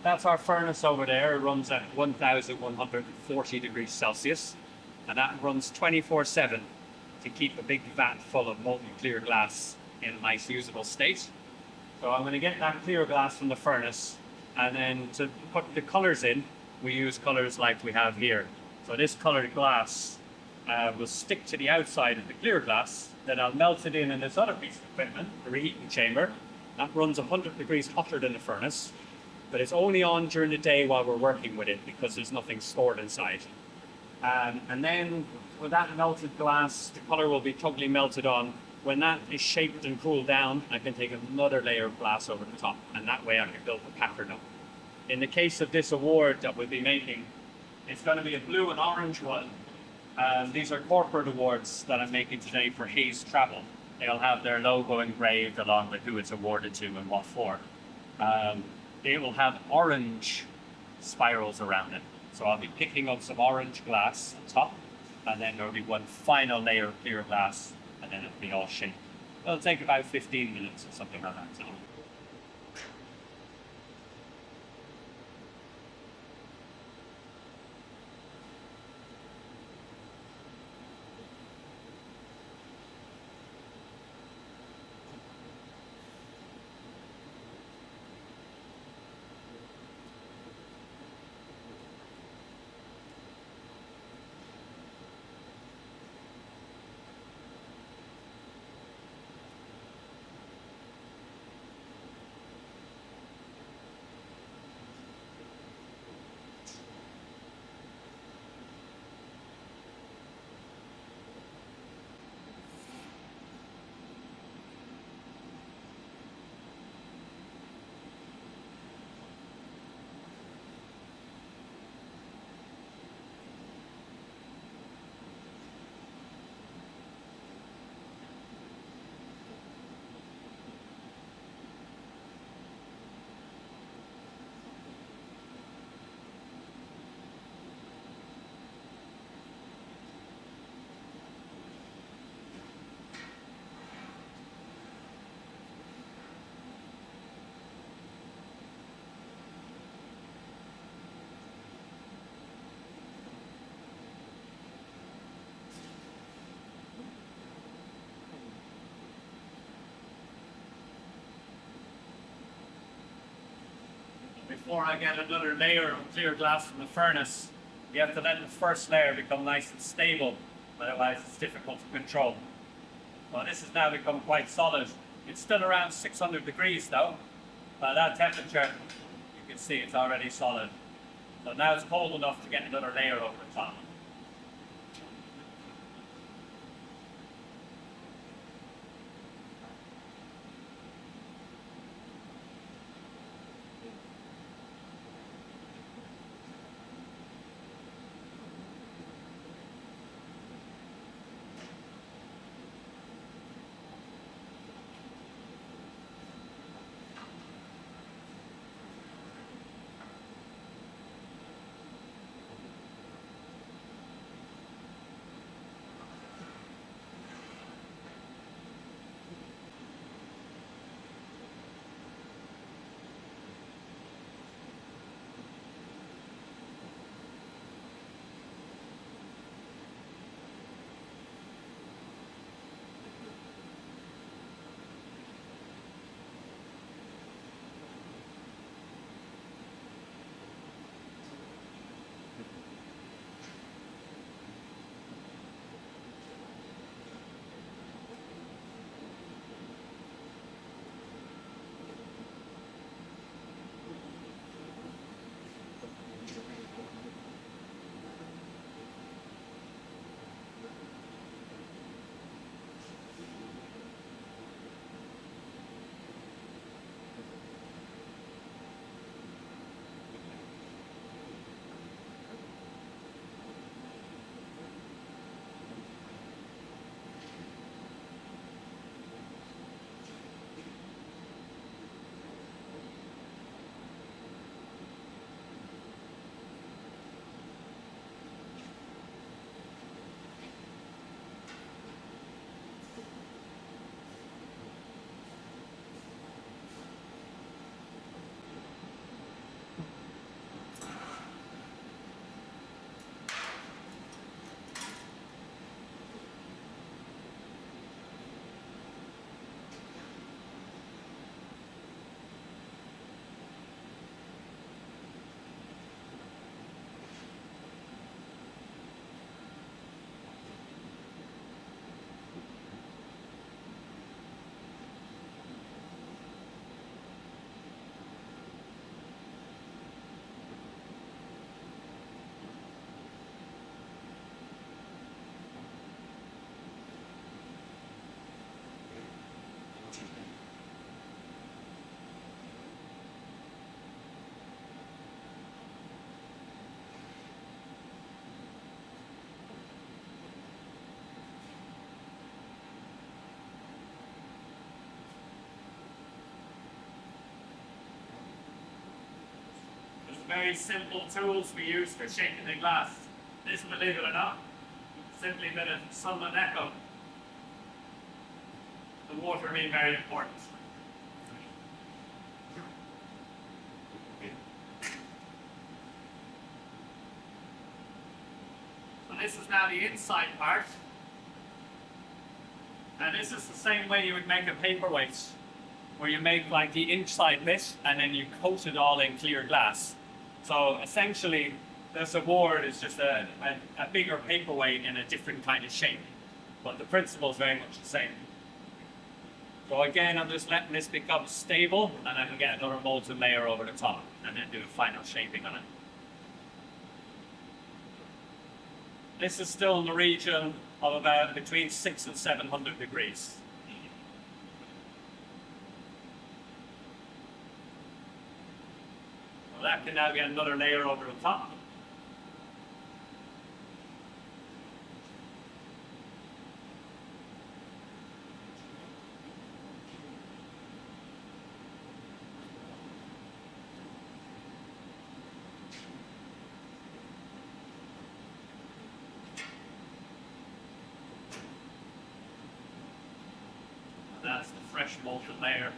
that's our furnace over there. It runs at 1,140 degrees Celsius, and that runs 24/7 to keep a big vat full of molten clear glass in a nice usable state. So I'm going to get that clear glass from the furnace, and then to put the colors in, we use colors like we have here. So this colored glass will stick to the outside of the clear glass. Then I'll melt it in this other piece of equipment, the reheating chamber. That runs 100 degrees hotter than the furnace, but it's only on during the day while we're working with it because there's nothing stored inside. And then with that melted glass, the color will be totally melted on. When that is shaped and cooled down, I can take another layer of glass over the top, and that way I can build the pattern up. In the case of this award that we'll be making, it's going to be a blue and orange one. These are corporate awards that I'm making today for Hayes Travel. They'll have their logo engraved along with who it's awarded to and what for. They will have orange spirals around it. So I'll be picking up some orange glass on top, and then there'll be one final layer of clear glass, and then it'll be all shaped. It'll take about 15 minutes or something like that. So. Before I get another layer of clear glass from the furnace, you have to let the first layer become nice and stable, otherwise it's difficult to control. Well, this has now become quite solid. It's still around 600 degrees though. By that temperature, you can see it's already solid. So now it's cold enough to get another layer over the top. very simple tools we use for shaping the glass. This, believe it or not, simply a bit of Sunderland Echo. The water being very important. So this is now the inside part. And this is the same way you would make a paperweight, where you make like the inside bit and then you coat it all in clear glass. So essentially, this award is just a bigger paperweight in a different kind of shape. But the principle is very much the same. So again, I'm just letting this become stable, and I can get another molten layer over the top, and then do the final shaping on it. This is still in the region of about between 600 and 700 degrees. Well, that can now get another layer over the top. That's the fresh molten layer.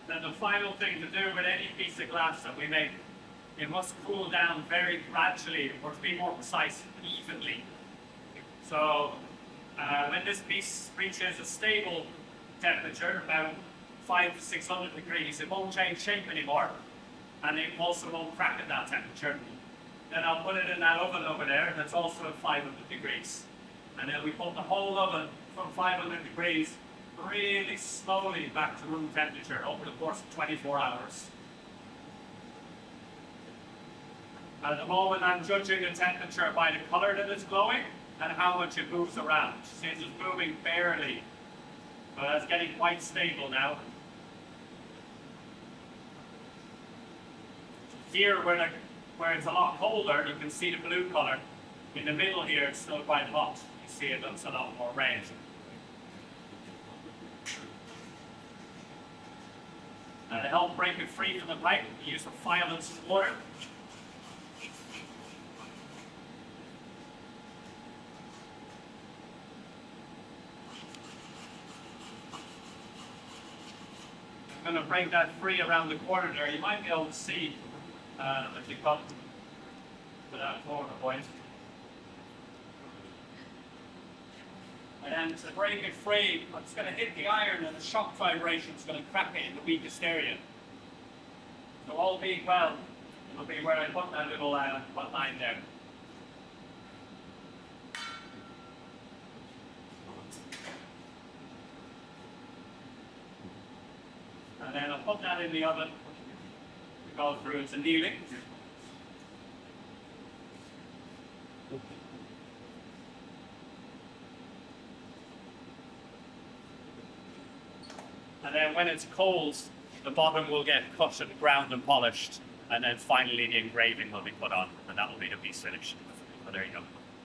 Then the final thing to do with any piece of glass that we make, it must cool down very gradually, or to be more precise, evenly. So when this piece reaches a stable temperature, about 500 to 600 degrees, it won't change shape anymore, and it also won't crack at that temperature. Then I'll put it in that oven over there that's also at 500 degrees. And then we put the whole oven from 500 degrees really slowly back to room temperature over the course of 24 hours. At the moment I'm judging the temperature by the colour that it's glowing and how much it moves around. See, it's just moving barely, but it's getting quite stable now. Here where it's a lot colder, you can see the blue colour. In the middle here it's still quite hot. You see it looks a lot more red. And to help break it free from the pipe, we use a file and some water. I'm going to break that free around the corner there. You might be able to see if you come to that corner point. And then to break it free, it's going to hit the iron and the shock vibration is going to crack it in the weakest area. So all being well, it'll be where I put that little line there. And then I'll put that in the oven to go through its annealing. And then when it's cold, the bottom will get cut and ground and polished. And then finally the engraving will be put on, and that will be the piece finished. So there you go.